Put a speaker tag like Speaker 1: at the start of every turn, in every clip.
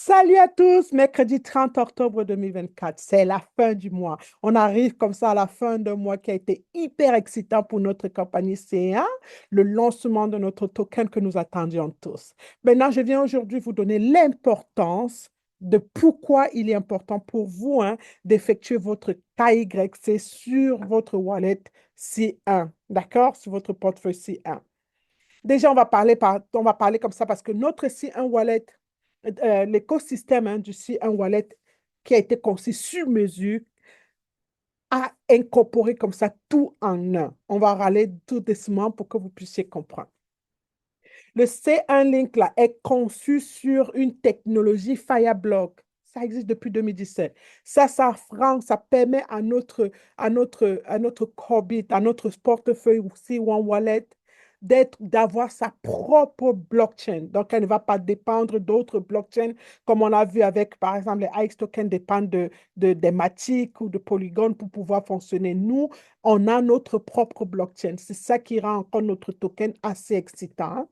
Speaker 1: Salut à tous, mercredi 30 octobre 2024, c'est la fin du mois. On arrive comme ça à la fin d'un mois qui a été hyper excitant pour notre compagnie CA, le lancement de notre token que nous attendions tous. Maintenant, je viens aujourd'hui vous donner l'importance de pourquoi il est important pour vous d'effectuer votre KYC sur votre wallet C1, d'accord? Sur votre portefeuille C1. Déjà, on va parler comme ça parce que notre C1 Wallet, l'écosystème du C1 Wallet qui a été conçu sur mesure, a incorporé comme ça tout en un. On va râler tout doucement pour que vous puissiez comprendre. Le C1 Link là, est conçu sur une technologie Fireblock. Ça existe depuis 2017. Ça permet à notre Corbit, à notre portefeuille C1 Wallet d'avoir sa propre blockchain. Donc, elle ne va pas dépendre d'autres blockchains, comme on a vu avec, par exemple, les AX tokens dépendent des Matic ou de Polygon pour pouvoir fonctionner. Nous, on a notre propre blockchain. C'est ça qui rend encore notre token assez excitant.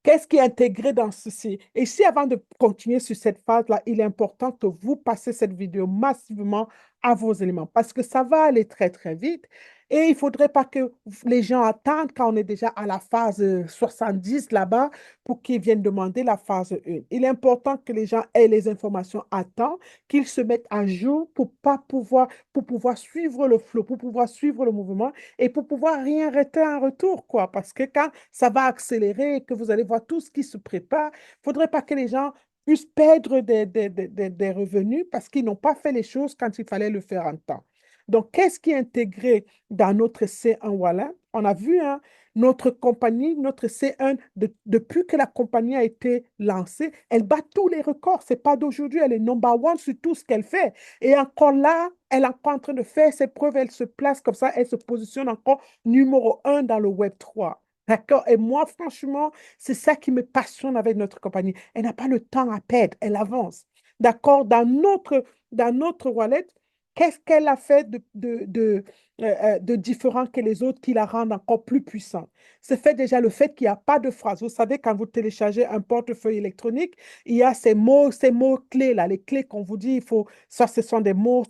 Speaker 1: Qu'est-ce qui est intégré dans ceci? Et si avant de continuer sur cette phase-là, il est important que vous passez cette vidéo massivement à vos éléments parce que ça va aller très, très vite. Et il ne faudrait pas que les gens attendent quand on est déjà à la phase 70 là-bas pour qu'ils viennent demander la phase 1. Il est important que les gens aient les informations à temps, qu'ils se mettent à jour pour pouvoir suivre le flot, pour pouvoir suivre le mouvement et pour pouvoir rien arrêter en retour, quoi. Parce que quand ça va accélérer et que vous allez voir tout ce qui se prépare, il ne faudrait pas que les gens puissent perdre des revenus parce qu'ils n'ont pas fait les choses quand il fallait le faire en temps. Donc, qu'est-ce qui est intégré dans notre C1 Wallet? On a vu, notre compagnie, notre C1, depuis que la compagnie a été lancée, elle bat tous les records. C'est pas d'aujourd'hui, elle est number one sur tout ce qu'elle fait. Et encore là, elle est encore en train de faire ses preuves, elle se place comme ça, elle se positionne encore numéro un dans le Web3. D'accord? Et moi, franchement, c'est ça qui me passionne avec notre compagnie. Elle n'a pas le temps à perdre, elle avance. D'accord? Dans notre wallet, qu'est-ce qu'elle a fait de différent que les autres qui la rendent encore plus puissante? C'est fait déjà le fait qu'il n'y a pas de phrase. Vous savez, quand vous téléchargez un portefeuille électronique, il y a ces mots-clés là, les clés qu'on vous dit, il faut, ça, ce sont des mots,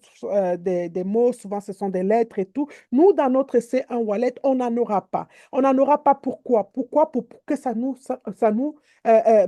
Speaker 1: des mots, souvent ce sont des lettres et tout. Nous, dans notre C1 Wallet, on n'en aura pas. On n'en aura pas pourquoi? Pourquoi? Pour que ça nous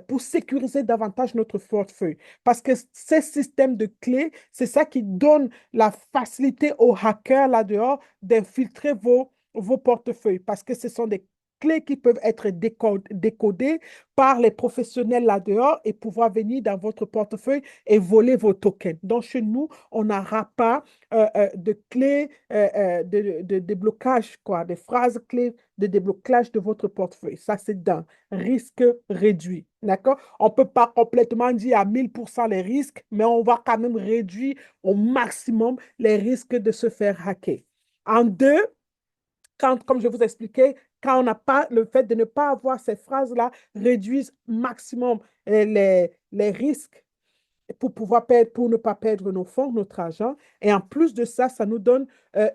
Speaker 1: pour sécuriser davantage notre portefeuille. Parce que ces systèmes de clés, c'est ça qui donne la facilité aux hackers là-dehors d'infiltrer vos portefeuilles. Parce que ce sont des clés qui peuvent être décodées par les professionnels là-dehors et pouvoir venir dans votre portefeuille et voler vos tokens. Donc, chez nous, on n'aura pas de clés de déblocage, quoi, des phrases clés de déblocage de votre portefeuille. Ça, c'est d'un risque réduit. D'accord? On ne peut pas complètement dire à 1000% les risques, mais on va quand même réduire au maximum les risques de se faire hacker. En deux, comme je vous expliquais, quand on n'a pas le fait de ne pas avoir ces phrases-là, réduisent maximum les risques pour ne pas perdre nos fonds, notre argent. Et en plus de ça, ça nous donne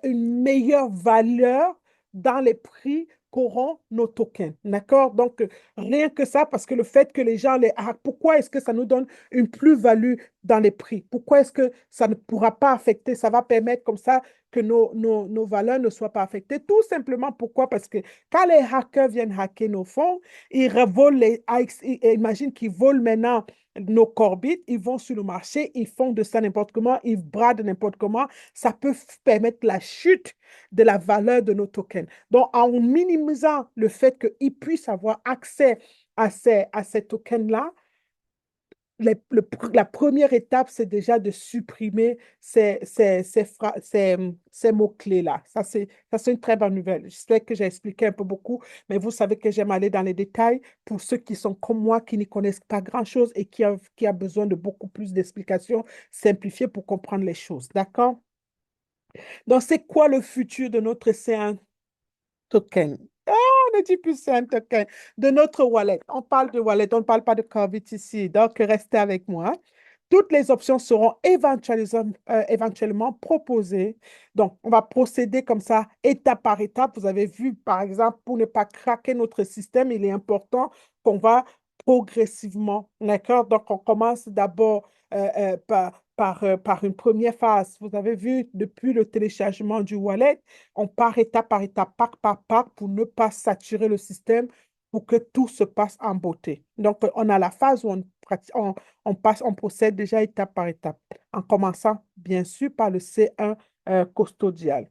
Speaker 1: une meilleure valeur dans les prix qu'auront nos tokens. D'accord? Donc, rien que ça, parce que le fait que les gens les hackent, pourquoi est-ce que ça nous donne une plus-value dans les prix? Pourquoi est-ce que ça ne pourra pas affecter? Ça va permettre comme ça que nos valeurs ne soient pas affectées. Tout simplement pourquoi? Parce que quand les hackers viennent hacker nos fonds, ils revolent imagine qu'ils volent maintenant nos corbites, ils vont sur le marché, ils font de ça n'importe comment, ils bradent n'importe comment. Ça peut permettre la chute de la valeur de nos tokens. Donc, en minimisant le fait qu'ils puissent avoir accès à ces tokens-là, la première étape, c'est déjà de supprimer ces mots-clés-là. Ça, c'est une très bonne nouvelle. Je sais que j'ai expliqué un peu beaucoup, mais vous savez que j'aime aller dans les détails pour ceux qui sont comme moi, qui n'y connaissent pas grand-chose et qui a besoin de beaucoup plus d'explications simplifiées pour comprendre les choses. D'accord? Donc, c'est quoi le futur de notre C1 token? Ah, on ne dit plus c'est un token. De notre wallet. On parle de wallet, on ne parle pas de Corbit ici. Donc, restez avec moi. Toutes les options seront éventuellement proposées. Donc, on va procéder comme ça, étape par étape. Vous avez vu, par exemple, pour ne pas craquer notre système, il est important qu'on va progressivement. D'accord? Donc, on commence d'abord par une première phase. Vous avez vu, depuis le téléchargement du wallet, on part étape par étape, par pack, pour ne pas saturer le système, pour que tout se passe en beauté. Donc, on a la phase où on passe, on procède déjà étape par étape, en commençant, bien sûr, par le C1 custodial.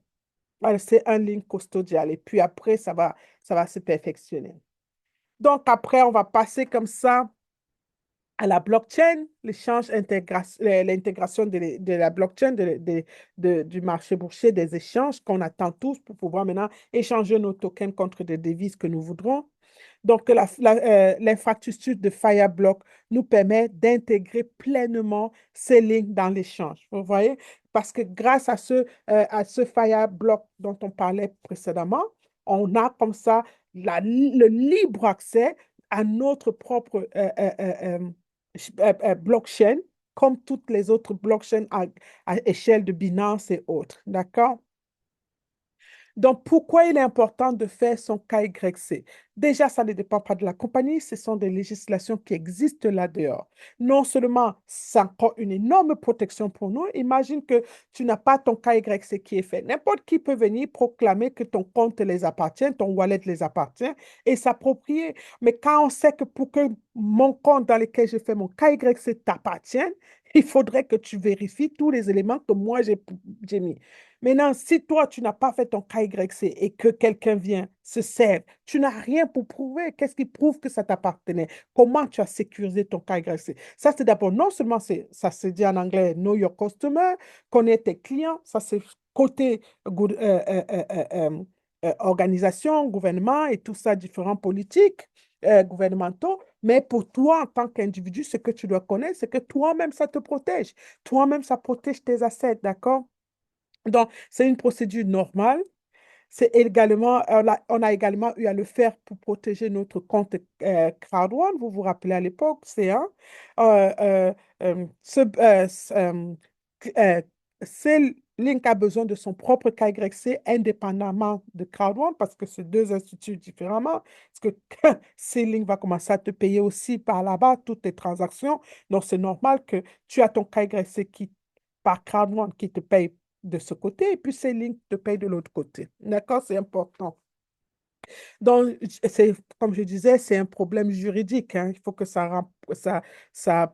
Speaker 1: C'est un ligne custodial. Et puis après, ça va se perfectionner. Donc après, on va passer comme ça à la blockchain, l'intégration de la blockchain, du marché boursier, des échanges qu'on attend tous pour pouvoir maintenant échanger nos tokens contre des devises que nous voudrons. Donc, l'infrastructure de Fireblock nous permet d'intégrer pleinement ces lignes dans l'échange. Vous voyez? Parce que grâce à ce Fireblock dont on parlait précédemment, on a comme ça le libre accès à notre propre blockchain, comme toutes les autres blockchains à échelle de Binance et autres. D'accord? Donc, pourquoi il est important de faire son KYC? Déjà, ça ne dépend pas de la compagnie, ce sont des législations qui existent là-dehors. Non seulement c'est encore une énorme protection pour nous, imagine que tu n'as pas ton KYC qui est fait. N'importe qui peut venir proclamer que ton compte les appartient, ton wallet les appartient et s'approprier. Mais quand on sait que pour que mon compte dans lequel je fais mon KYC t'appartienne, il faudrait que tu vérifies tous les éléments que moi j'ai mis. Maintenant, si toi, tu n'as pas fait ton KYC et que quelqu'un vient se sert, tu n'as rien pour prouver. Qu'est-ce qui prouve que ça t'appartenait? Comment tu as sécurisé ton KYC? Ça, c'est d'abord, non seulement, ça se dit en anglais, know your customer, connaître tes clients, ça c'est côté organisation, gouvernement et tout ça, différents politiques, gouvernementaux. Mais pour toi, en tant qu'individu, ce que tu dois connaître, c'est que toi-même, ça te protège. Toi-même, ça protège tes assets, d'accord? Donc, c'est une procédure normale. C'est également, on a également eu à le faire pour protéger notre compte Crowd1. Vous vous rappelez à l'époque, c'est un. Euh, euh, ce, euh, Link a besoin de son propre KYC indépendamment de Crowd1 parce que c'est deux instituts différemment. Parce que C-Link va commencer à te payer aussi par là-bas toutes tes transactions. Donc, c'est normal que tu as ton KYC par Crowd1 qui te paye de ce côté et puis C-Link te paye de l'autre côté. D'accord? C'est important. Donc, comme je disais, c'est un problème juridique, hein. Il faut que ça, ça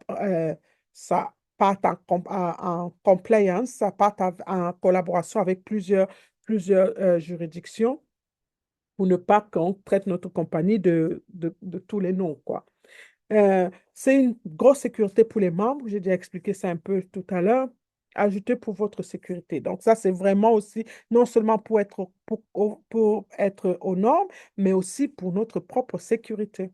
Speaker 1: parte en compliance, ça parte en collaboration avec plusieurs juridictions pour ne pas qu'on traite notre compagnie de tous les noms, quoi. C'est une grosse sécurité pour les membres. J'ai déjà expliqué ça un peu tout à l'heure. Ajouté pour votre sécurité. Donc, ça, c'est vraiment aussi, non seulement pour être aux normes, mais aussi pour notre propre sécurité.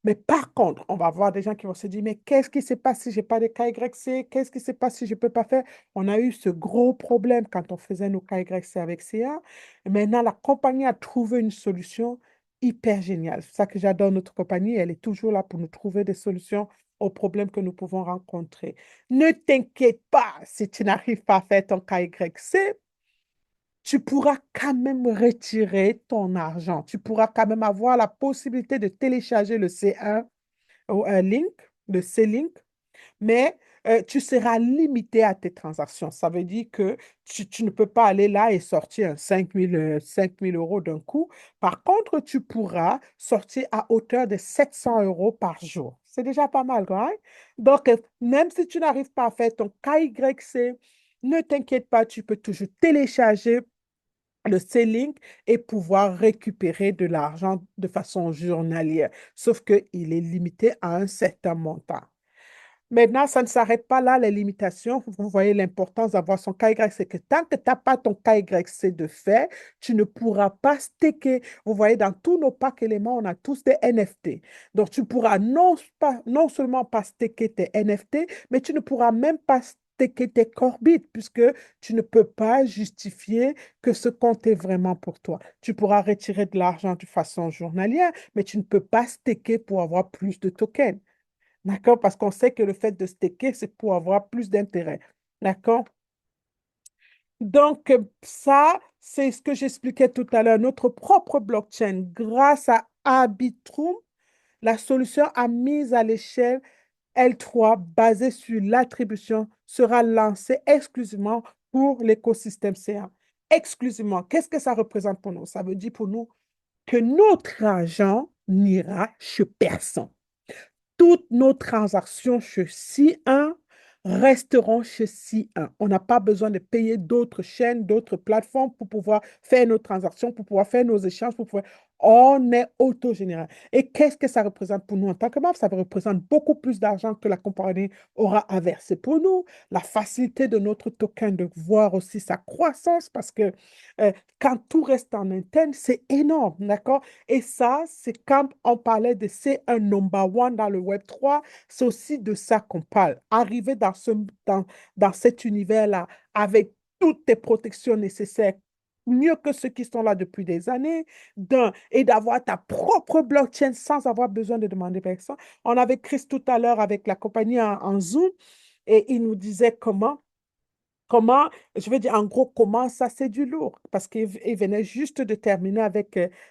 Speaker 1: Mais par contre, on va voir des gens qui vont se dire, mais qu'est-ce qui se passe si je n'ai pas de KYC? Qu'est-ce qui se passe si je ne peux pas faire? On a eu ce gros problème quand on faisait nos KYC avec CA. Et maintenant, la compagnie a trouvé une solution hyper géniale. C'est ça que j'adore notre compagnie. Elle est toujours là pour nous trouver des solutions aux problèmes que nous pouvons rencontrer. Ne t'inquiète pas si tu n'arrives pas à faire ton KYC, tu pourras quand même retirer ton argent. Tu pourras quand même avoir la possibilité de télécharger le C1 ou un link, le C-Link, mais tu seras limité à tes transactions. Ça veut dire que tu ne peux pas aller là et sortir 5 000 euros d'un coup. Par contre, tu pourras sortir à hauteur de 700 euros par jour. C'est déjà pas mal, quoi, hein? Donc, même si tu n'arrives pas à faire ton KYC, ne t'inquiète pas, tu peux toujours télécharger le C-Link et pouvoir récupérer de l'argent de façon journalière, sauf qu'il est limité à un certain montant. Maintenant, ça ne s'arrête pas là, les limitations. Vous voyez l'importance d'avoir son KYC, c'est que tant que tu n'as pas ton KYC de fait, tu ne pourras pas staker. Vous voyez, dans tous nos packs éléments, on a tous des NFT. Donc, tu pourras non seulement pas staker tes NFT, mais tu ne pourras même pas staker tes Corbits, puisque tu ne peux pas justifier que ce compte est vraiment pour toi. Tu pourras retirer de l'argent de façon journalière, mais tu ne peux pas staker pour avoir plus de tokens. D'accord? Parce qu'on sait que le fait de staker, c'est pour avoir plus d'intérêt. D'accord? Donc, ça, c'est ce que j'expliquais tout à l'heure. Notre propre blockchain, grâce à Arbitrum, La solution à mise à l'échelle L3 basée sur l'attribution sera lancée exclusivement pour l'écosystème CA. Exclusivement. Qu'est-ce que ça représente pour nous? Ça veut dire pour nous que notre argent n'ira chez personne. Toutes nos transactions chez C1 resteront chez C1. On n'a pas besoin de payer d'autres chaînes, d'autres plateformes pour pouvoir faire nos transactions, pour pouvoir faire nos échanges, pour pouvoir... On est autogénéral. Et qu'est-ce que ça représente pour nous en tant que membre? Ça représente beaucoup plus d'argent que la compagnie aura à verser pour nous. La facilité de notre token de voir aussi sa croissance parce que quand tout reste en interne, c'est énorme, d'accord? Et ça, c'est quand on parlait de c'est un number one dans le Web3, c'est aussi de ça qu'on parle. Arriver dans cet univers-là avec toutes tes protections nécessaires, mieux que ceux qui sont là depuis des années, et d'avoir ta propre blockchain sans avoir besoin de demander personne. On avait Chris tout à l'heure avec la compagnie en Zoom et il nous disait je veux dire, en gros, comment ça, c'est du lourd? Parce qu'il venait juste de terminer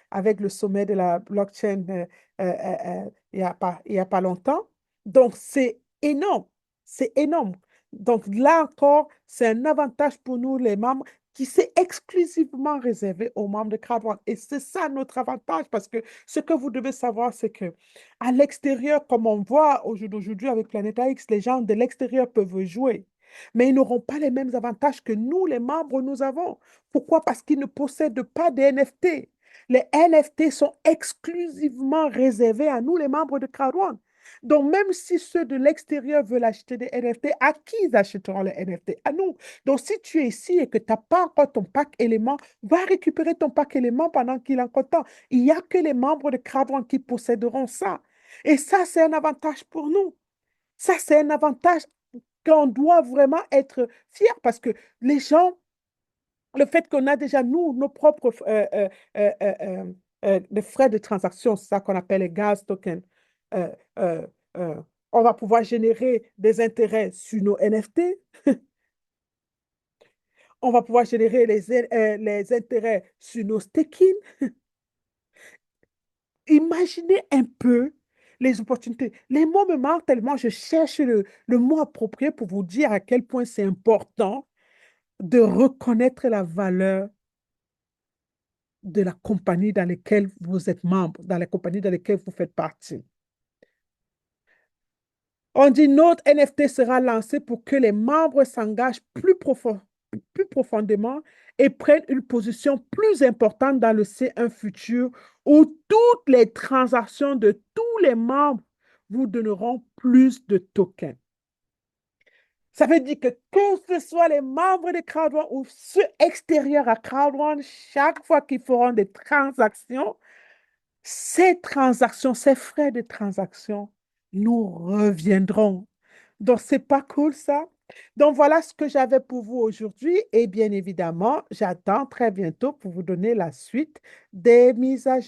Speaker 1: avec le sommet de la blockchain il y a pas longtemps. Donc, c'est énorme. C'est énorme. Donc, là encore, c'est un avantage pour nous, les membres, qui s'est exclusivement réservé aux membres de CrowdOne. Et c'est ça notre avantage, parce que ce que vous devez savoir, c'est que à l'extérieur, comme on voit aujourd'hui avec Planeta X, les gens de l'extérieur peuvent jouer mais ils n'auront pas les mêmes avantages que nous, les membres, nous avons. Pourquoi? Parce qu'ils ne possèdent pas de NFT. Les NFT sont exclusivement réservés à nous, les membres de CrowdOne. Donc, même si ceux de l'extérieur veulent acheter des NFT, à qui ils achèteront les NFT? À nous. Donc, si tu es ici et que tu n'as pas encore ton pack élément, va récupérer ton pack élément pendant qu'il est encore temps. Il n'y a que les membres de CrowdOne qui posséderont ça. Et ça, c'est un avantage pour nous. Ça, c'est un avantage qu'on doit vraiment être fier parce que les gens, le fait qu'on a déjà, nous, nos propres les frais de transaction, c'est ça qu'on appelle les gas tokens, euh, euh, euh, on va pouvoir générer des intérêts sur nos NFT, on va pouvoir générer les intérêts sur nos staking. Imaginez un peu les opportunités. Les mots me manquent tellement, je cherche le mot approprié pour vous dire à quel point c'est important de reconnaître la valeur de la compagnie dans laquelle vous êtes membre, dans la compagnie dans laquelle vous faites partie. On dit notre NFT sera lancé pour que les membres s'engagent plus profondément et prennent une position plus importante dans le C1 futur où toutes les transactions de tous les membres vous donneront plus de tokens. Ça veut dire que ce soit les membres de CrowdOne ou ceux extérieurs à CrowdOne, chaque fois qu'ils feront des transactions, ces transactions, ces frais de transaction nous reviendront. Donc, c'est pas cool ça. Donc, voilà ce que j'avais pour vous aujourd'hui. Et bien évidemment, j'attends très bientôt pour vous donner la suite des mises à jour.